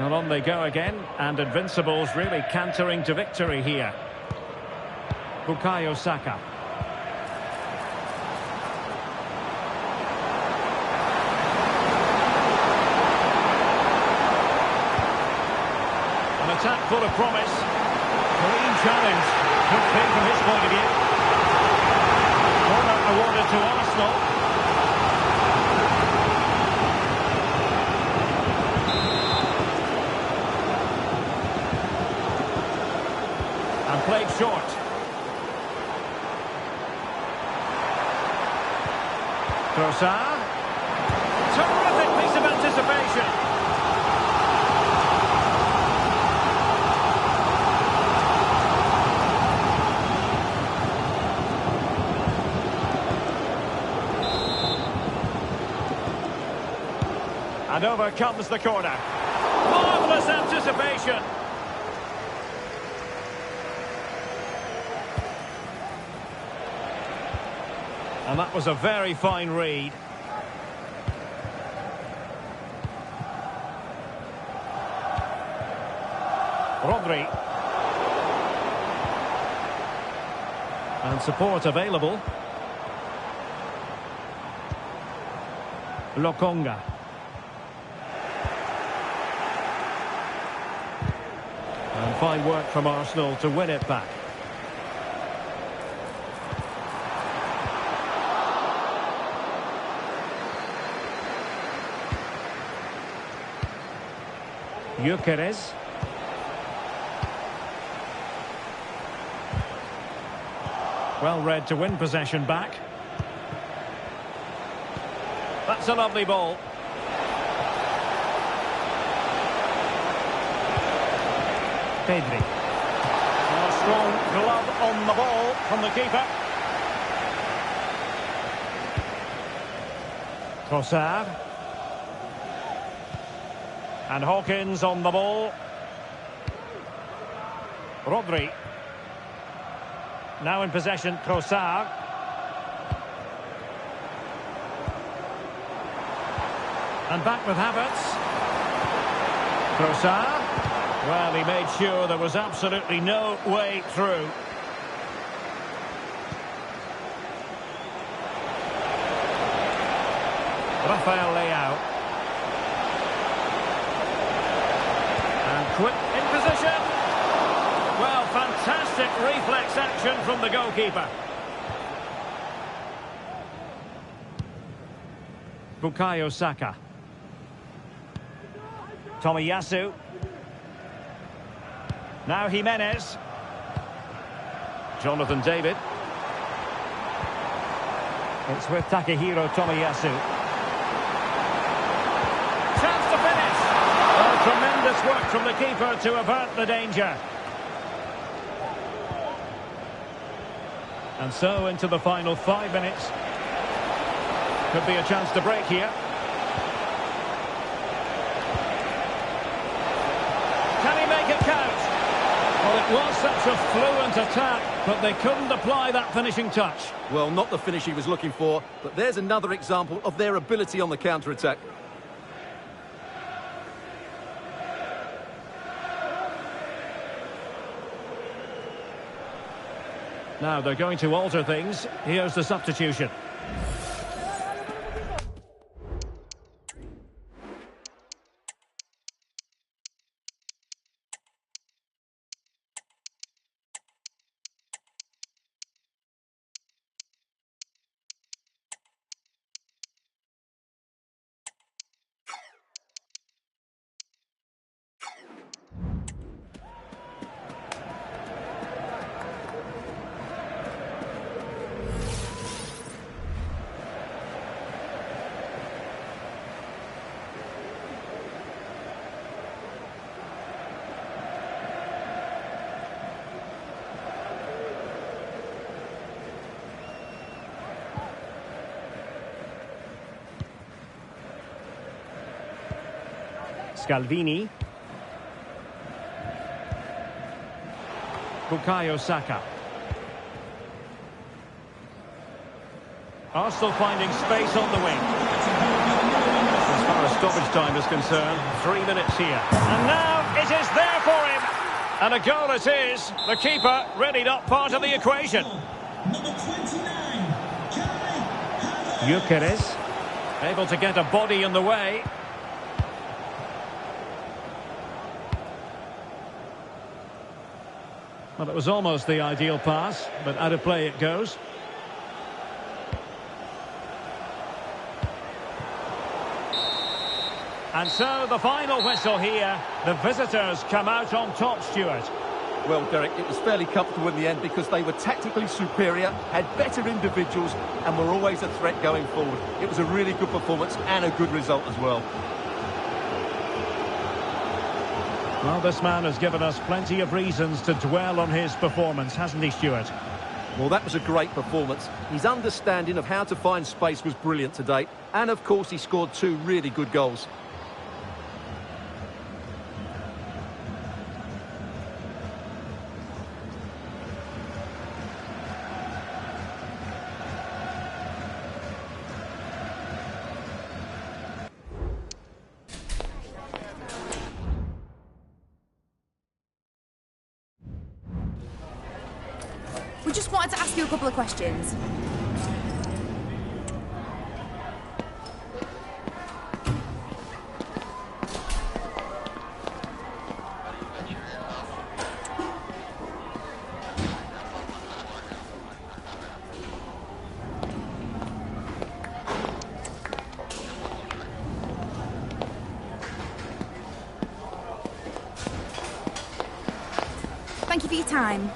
Well, on they go again, and Invincibles really cantering to victory here. Bukayo Saka. An attack full of promise. Clean challenge. Good thing from his point of view. Corner awarded to Arsenal. And played short. Trossard. Terrific piece of anticipation. And over comes the corner. Marvellous anticipation. And that was a very fine read. Rodri. And support available. Lokonga. And fine work from Arsenal to win it back. Gyökeres. Well read to win possession back. That's a lovely ball. Pedri. A strong glove on the ball from the keeper. Trossard. And Hawkins on the ball. Rodri. Now in possession, Trossard. And back with Havertz. Trossard. Well, he made sure there was absolutely no way through. Rafael Leao. And quick in position. Well, fantastic reflex action from the goalkeeper. Bukayo Saka. Tomiyasu. Now Jimenez. Jonathan David. It's with Takehiro Tomiyasu. Chance to finish. Oh, tremendous work from the keeper to avert the danger. And so into the final 5 minutes. Could be a chance to break here. Can he make it count? Well, it was such a fluent attack, but they couldn't apply that finishing touch. Well, not the finish he was looking for, but there's another example of their ability on the counter-attack. Now they're going to alter things. Here's the substitution. Scalvini. Bukayo Saka. Arsenal finding space on the wing. As far as stoppage time is concerned, 3 minutes here. And now it is there for him. And a goal it is. The keeper really not part of the equation. Number 29, Gyökeres able to get a body in the way. Well, it was almost the ideal pass, but out of play it goes. And so the final whistle here. The visitors come out on top, Stuart. Well, Derek, it was fairly comfortable in the end because they were tactically superior, had better individuals, and were always a threat going forward. It was a really good performance and a good result as well. Well, this man has given us plenty of reasons to dwell on his performance, hasn't he, Stuart? Well, that was a great performance. His understanding of how to find space was brilliant today. And, of course, he scored 2 really good goals. We just wanted to ask you a couple of questions. Thank you for your time.